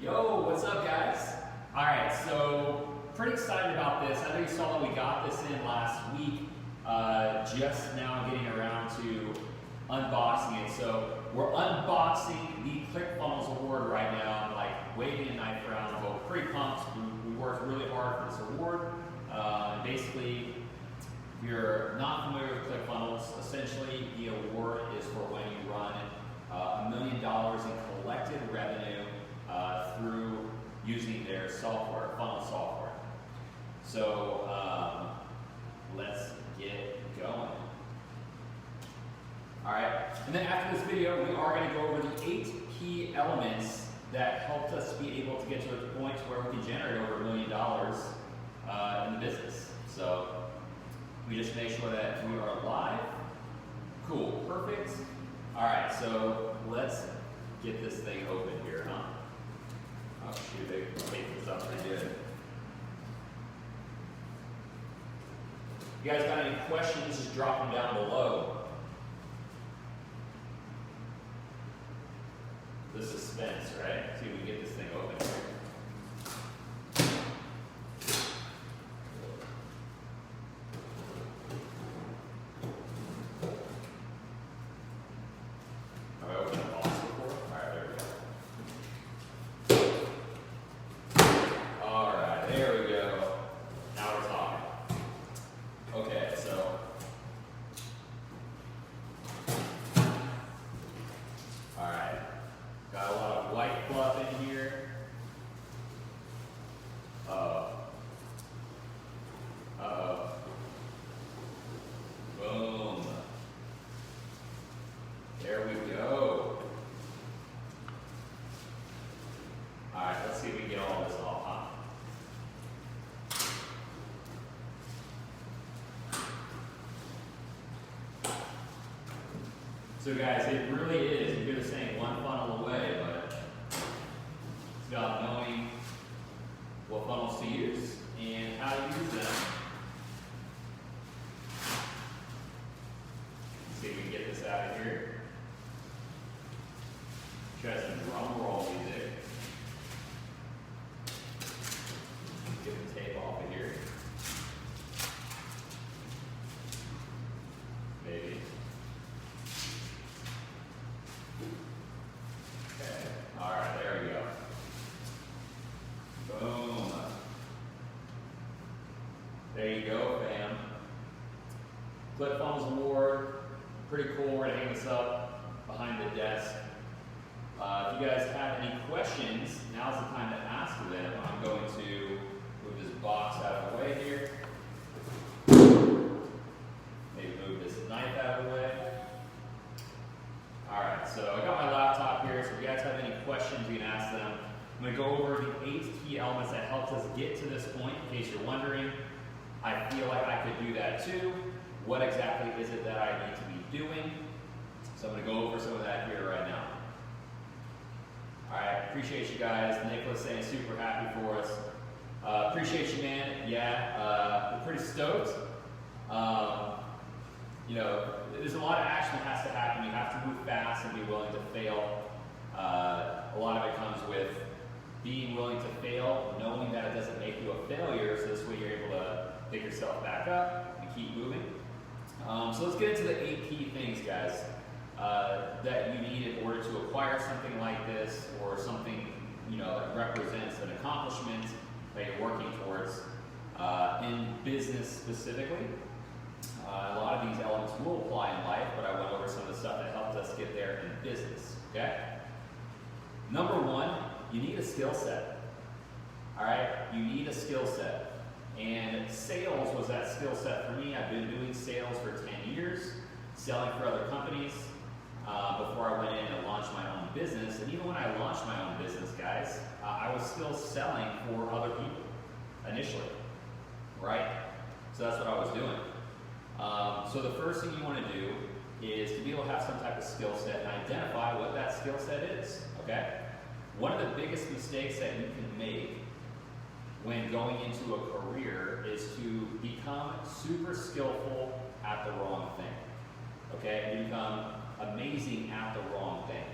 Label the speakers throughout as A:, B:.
A: Yo, what's up guys? Alright, so pretty excited about this. I know you saw that we got this in last week, just now getting around to unboxing it. So we're unboxing the Clickfunnels award right now. I'm like waving a knife around, but we're pretty pumped. We worked really hard for this award. Basically, if you're not familiar with Clickfunnels, essentially the award is for when you run $1 million in collected revenue through using their software, funnel software. So let's get going. All right, and then after this video, we are going to go over the 8 key elements that helped us be able to get to the point where we can generate over $1 million in the business. So we just make sure that we are live. Cool, perfect. All right, so let's get this thing open here, huh? Oh shoot, they made this up pretty good. You guys got any questions, just drop them down below. The suspense, right? See if we can get this thing open here. So guys, it really is, you hear the saying, one funnel away, but it's about knowing what funnels to use and how to use them. Let's see if we can get this out of here. Try some drum roll music. Get the tape off of here. Maybe. There you go, fam. Clickfunnels award, pretty cool. We're gonna hang this up behind the desk. If you guys have any questions, now's the time to ask them. I'm going to move this box out of the way here. Maybe move this knife out of the way. All right, so I got my laptop here, so if you guys have any questions, you can ask them. I'm gonna go over the 8 key elements that helped us get to this point, in case you're wondering. I feel like I could do that too. What exactly is it that I need to be doing? So I'm going to go over some of that here right now. All right, appreciate you guys. Nicholas saying super happy for us. Appreciate you, man. Yeah, we're pretty stoked. You know, there's a lot of action that has to happen. You have to move fast and be willing to fail. A lot of it comes with being willing to fail, knowing that it doesn't make you a failure, so this way you're able to pick yourself back up and keep moving. So let's get into the 8 key things, guys, that you need in order to acquire something like this, or something, you know, that represents an accomplishment that you're working towards in business specifically. A lot of these elements will apply in life, but I went over some of the stuff that helped us get there in business. Okay. Number 1, you need a skill set. All right, you need a skill set. And sales was that skill set for me. I've been doing sales for 10 years, selling for other companies before I went in and launched my own business. And even when I launched my own business, guys, I was still selling for other people initially, right? So that's what I was doing. So the first thing you want to do is to be able to have some type of skill set and identify what that skill set is, okay? One of the biggest mistakes that you can make when going into a career is to become super skillful at the wrong thing. Okay? You become amazing at the wrong thing.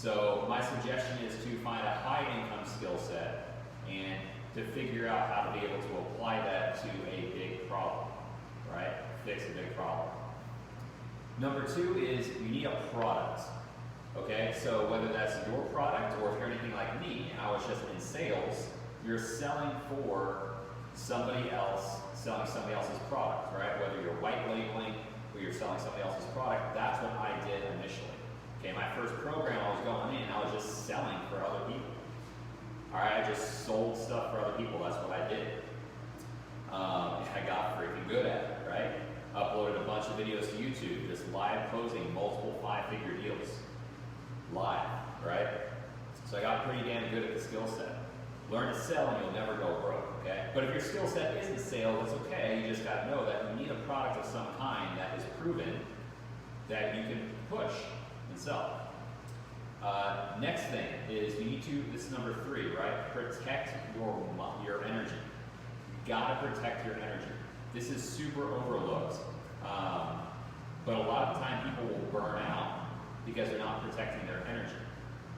A: So my suggestion is to find a high income skill set and to figure out how to be able to apply that to a big problem, right? Fix a big problem. Number two is you need a product, okay? So whether that's your product or if you're anything like me and I was just in sales, you're selling for somebody else, selling somebody else's product, right? Whether you're white labeling or you're selling somebody else's product, that's what I did initially. Okay, my first program I was going in, I was just selling for other people. All right, I just sold stuff for other people, that's what I did. And I got freaking good at it, right? Uploaded a bunch of videos to YouTube, just live closing multiple 5-figure deals. Live, right? So I got pretty damn good at the skill set. Learn to sell and you'll never go broke, okay? But if your skill set isn't sales, that's okay. You just gotta know that you need a product of some kind that is proven that you can push and sell. Next thing is you need to, this is number 3, right? Protect your energy. You gotta protect your energy. This is super overlooked, but a lot of the time people will burn out because they're not protecting their energy.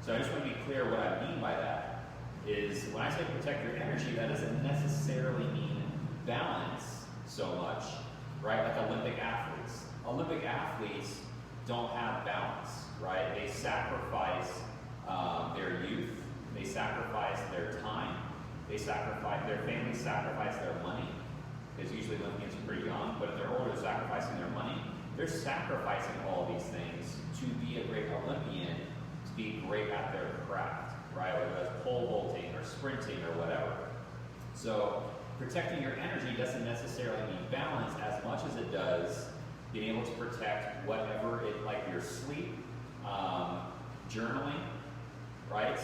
A: So I just want to be clear what I mean by that is when I say protect your energy, that doesn't necessarily mean balance so much, right? Like Olympic athletes. Olympic athletes don't have balance, right? They sacrifice their youth, they sacrifice their time, they sacrifice, their families sacrifice their money, because usually Olympians are pretty young, but if they're older, sacrificing their money, they're sacrificing all these things to be a great Olympian, to be great at their craft, right? Whether that's pole vaulting or sprinting or whatever. So protecting your energy doesn't necessarily mean balance as much as it does being able to protect whatever it, like your sleep, journaling, right?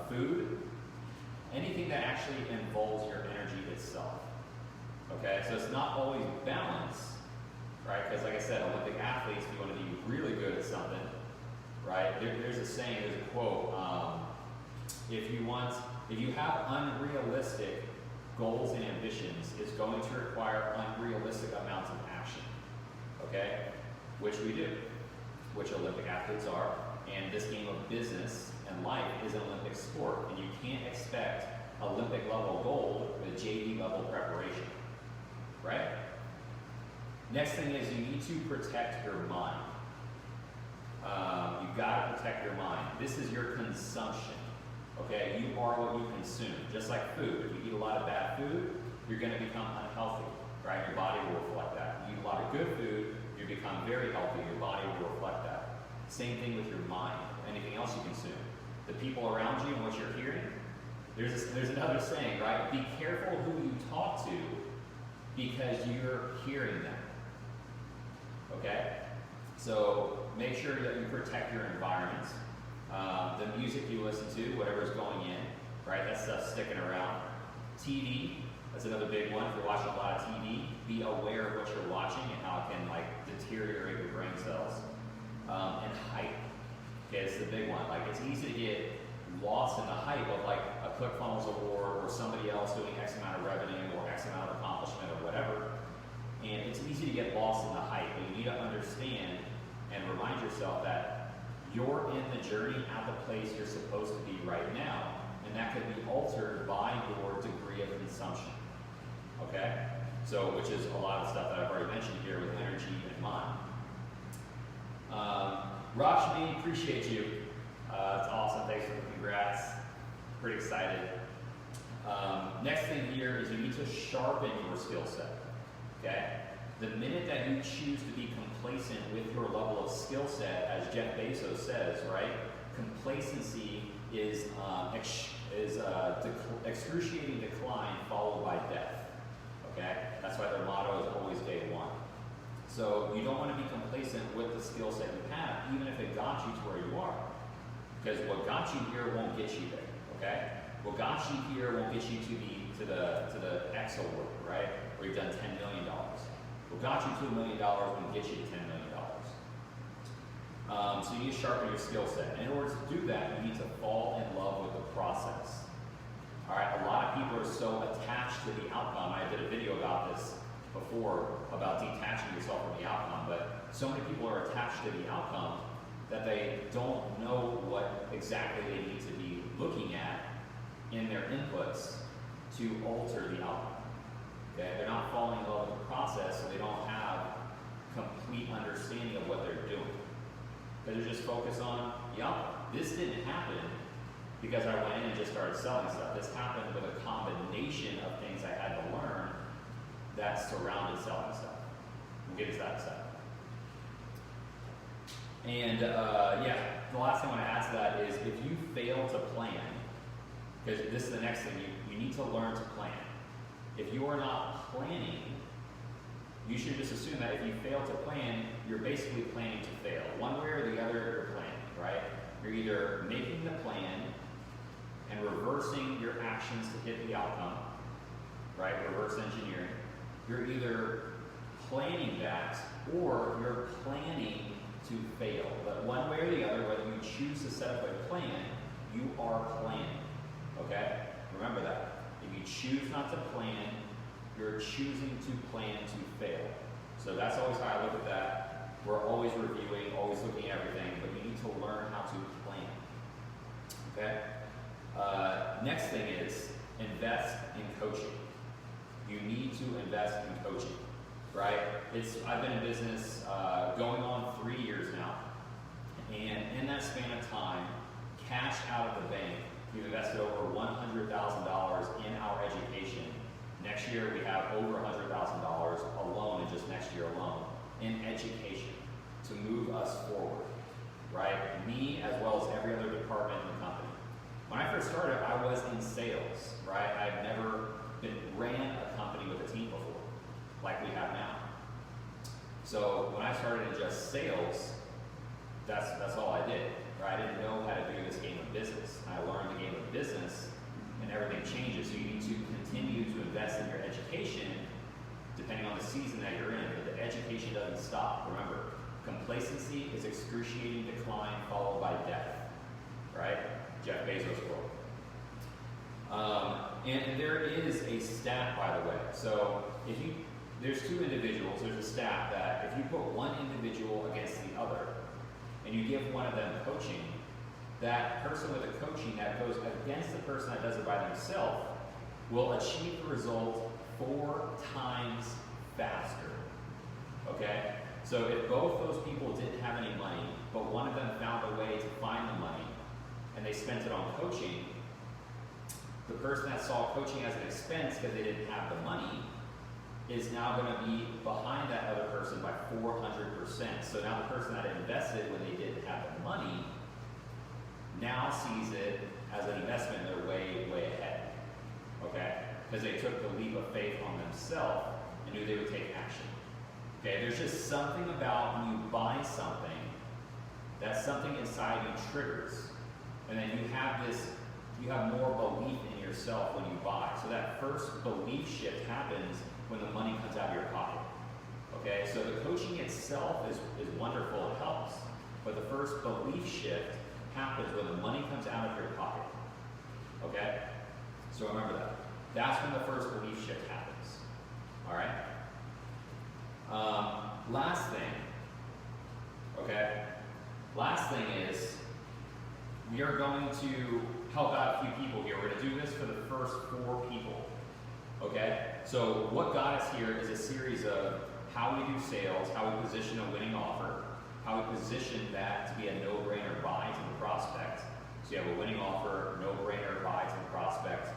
A: Food, anything that actually involves your energy itself. Okay, so it's not always balance, right? Because like I said, Olympic athletes, if you want to be really good at something, right? There's a saying, there's a quote, if you have unrealistic goals and ambitions, it's going to require unrealistic amounts of action, okay? Which we do, which Olympic athletes are, and this game of business and life is an Olympic sport, and you can't expect Olympic level gold with JV level preparation, right? Next thing is you need to protect your mind. You've got to protect your mind. This is your consumption, okay? You are what you consume, just like food. If you eat a lot of bad food, you're going to become unhealthy, right? Your body will reflect that. You eat a lot of good food, you become very healthy. Your body will reflect that. Same thing with your mind, anything else you consume. The people around you and what you're hearing, there's another saying, right? Be careful who you talk to because you're hearing them, okay? So make sure that you protect your environment. The music you listen to, whatever's going in, right? That stuff's sticking around. TV, that's another big one. If you're watching a lot of TV, be aware of what you're watching and how it can like deteriorate your brain cells. And hype. Okay, this is the big one. Like it's easy to get lost in the hype of like a Clickfunnels award or somebody else doing X amount of revenue or X amount of accomplishment or whatever. And it's easy to get lost in the hype, but you need to understand and remind yourself that you're in the journey at the place you're supposed to be right now, and that could be altered by your degree of consumption. Okay? So, which is a lot of stuff that I've already mentioned here with energy and mind. Robb, appreciate you. It's awesome. Thanks for the congrats. Pretty excited. Next thing here is you need to sharpen your skill set. Okay? The minute that you choose to be complacent with your level of skill set, as Jeff Bezos says, right? Complacency is excruciating decline followed by death. Okay? That's why their motto is always day one. So you don't want to be complacent with the skill set you have, even if it got you to where you are. Because what got you here won't get you there. Okay? What got you here won't get you to the X award, right? Where you've done $10 million. What got you to $1 million won't get you to $10 million. So you need to sharpen your skill set. In order to do that, you need to fall in love with the process. All right, a lot of people are so attached to the outcome. I did a video about this before, about detaching yourself from the outcome, but so many people are attached to the outcome that they don't know what exactly they need to be looking at in their inputs to alter the outcome. Okay? They're not falling in love with the process, so they don't have complete understanding of what they're doing. They're just focused on the outcome. This didn't happen because I went in and just started selling stuff. This happened with a combination of things I had to learn that surrounded selling stuff. We'll get into that in a second. And the last thing I want to add to that is if you fail to plan, because this is the next thing, you need to learn to plan. If you are not planning, you should just assume that if you fail to plan, you're basically planning to fail. One way or the other, you're planning, right? You're either making the plan and reversing your actions to hit the outcome, right? Reverse engineering. You're either planning that or you're planning to fail. But one way or the other, whether you choose to set up a plan, you are planning, okay? Remember that. If you choose not to plan, you're choosing to plan to fail. So that's always how I look at that. We're always reviewing, always looking at everything, but you need to learn how to plan. Okay? Next thing is invest in coaching. You need to invest in coaching, right? I've been in business going on 3 years now, and in that span of time, cash out of the bank, we've invested over $100,000 in our education. Next year, we have over $100,000 alone in just next year alone in education to move us forward, right? Me as well as every other department in the company. When I first started, I was in sales, right? I've never ran a company with a team before, like we have now. So when I started in just sales, that's all I did, right? I didn't know how to do this game of business. I learned the game of business, and everything changes. So you need to continue to invest in your education depending on the season that you're in, but the education doesn't stop. Remember, complacency is excruciating decline followed by death, right? Jeff Bezos quote. And there is a stat, by the way. So there's two individuals, there's a stat that if you put one individual against the other, and you give one of them coaching, that person with the coaching that goes against the person that does it by themselves will achieve the result 4 times faster. Okay? So if both those people didn't have any money, but one of them found a way to find the money, and they spent it on coaching, the person that saw coaching as an expense because they didn't have the money is now going to be behind that other person by 400%. So now the person that invested when they didn't have the money now sees it as an investment and they're way, way ahead. Okay? Because they took the leap of faith on themselves and knew they would take action. Okay? There's just something about when you buy something that something inside you triggers. And then you have more belief in yourself when you buy. So that first belief shift happens when the money comes out of your pocket. Okay, so the coaching itself is wonderful, it helps. But the first belief shift happens when the money comes out of your pocket. Okay? So remember that. That's when the first belief shift happens. Alright? Last thing. Okay? Last thing is we are going to help out a few people here. We're going to do this for the first 4 people. Okay? So what got us here is a series of how we do sales, how we position a winning offer, how we position that to be a no-brainer buy to the prospect. So you have a winning offer, no-brainer buy to the prospect.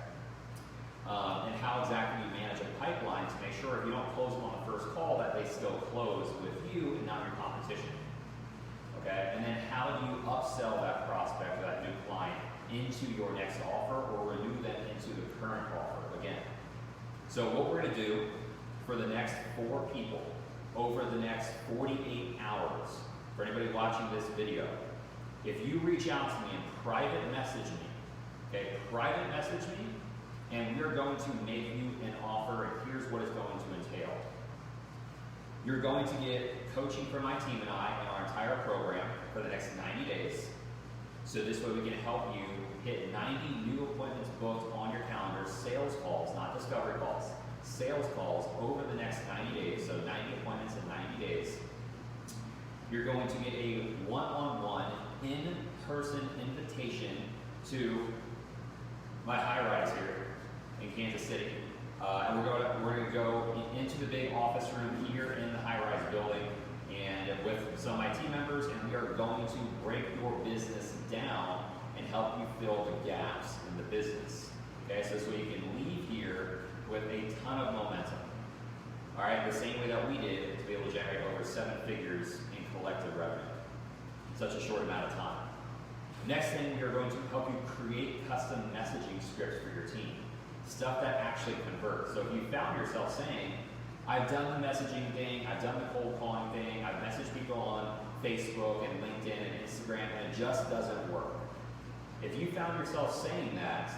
A: And how exactly you manage a pipeline to make sure if you don't close them on the first call that they still close with you and not your competition. Okay? And then how do you upsell that prospect or that new client into your next offer or renew them into the current offer again. So what we're going to do for the next 4 people over the next 48 hours, for anybody watching this video, if you reach out to me and private message me, okay, private message me, and we're going to make you an offer, and here's what it's going to entail. You're going to get coaching from my team and I in our entire program for the next 90 days. So this way we can help you hit 90 new appointments booked on your calendar, sales calls, not discovery calls, sales calls over the next 90 days, so 90 appointments in 90 days. you're going to get a one-on-one, in-person invitation to my high-rise here in Kansas City. And we're going to go into the big office room here in the high-rise building and with some of my team members, and we are going to break your business down and help you fill the gaps in the business. Okay, so you can leave here with a ton of momentum. All right, the same way that we did to be able to generate over 7 figures in collective revenue in such a short amount of time. Next thing, we are going to help you create custom messaging scripts for your team. Stuff that actually converts. So if you found yourself saying, I've done the messaging thing, I've done the cold calling thing, I've messaged people on Facebook and LinkedIn and Instagram, and it just doesn't work. If you found yourself saying that,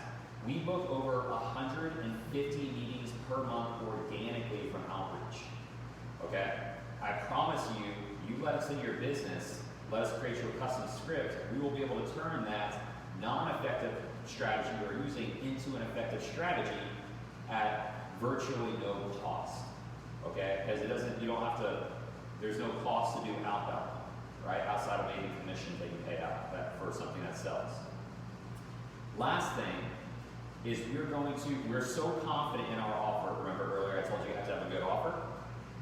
A: we book over 150 meetings per month organically from outreach. Okay? I promise you, you let us into your business, let us create your custom script, we will be able to turn that non-effective strategy you're using into an effective strategy at virtually no cost. Okay? Because you don't have to, there's no cost to do outbound, right? Outside of maybe commissions that you pay out for something that sells. Last thing is we're so confident in our offer. Remember earlier I told you have to have a good offer?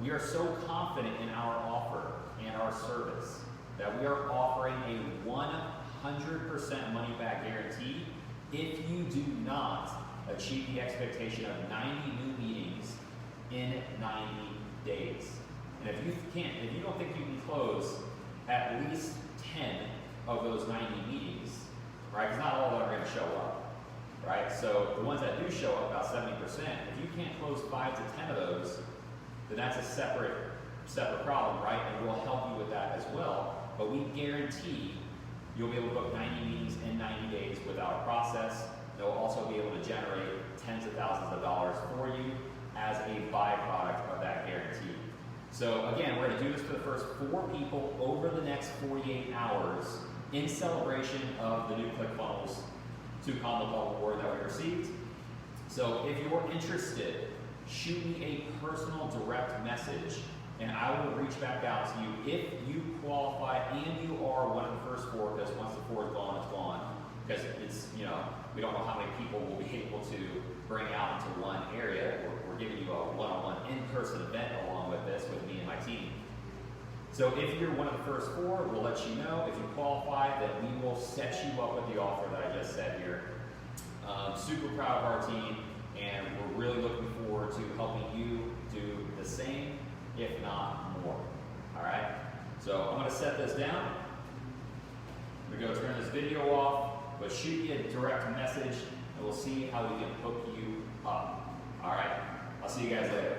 A: We are so confident in our offer and our service that we are offering a 100% money back guarantee if you do not achieve the expectation of 90 new meetings in 90 days. And if you don't think you can close at least 10 of those 90 meetings, right? Because not all of them are going to show up, right? So the ones that do show up, about 70%, if you can't close 5 to 10 of those, then that's a separate problem, right? And we'll help you with that as well. But we guarantee you'll be able to book 90 meetings in 90 days with our process. They'll also be able to generate tens of thousands of dollars for you as a byproduct of that guarantee. So again, we're going to do this for the first 4 people over the next 48 hours in celebration of the new Clickfunnels 2 Combo Club award that we received. So if you're interested, shoot me a personal direct message and I will reach back out to you if you qualify and you are one of the first 4, because once the 4 is gone, it's gone. Because it's, we don't know how many people we'll be able to bring out into one area. We're giving you a one-on-one in-person event along with this with me and my team. So if you're one of the first 4, we'll let you know. If you qualify, then we will set you up with the offer that I just said here. Super proud of our team, and we're really looking forward to helping you do the same, if not more. All right? So I'm going to set this down. We're going to turn this video off, but shoot me a direct message, and we'll see how we can hook you up. All right? I'll see you guys later.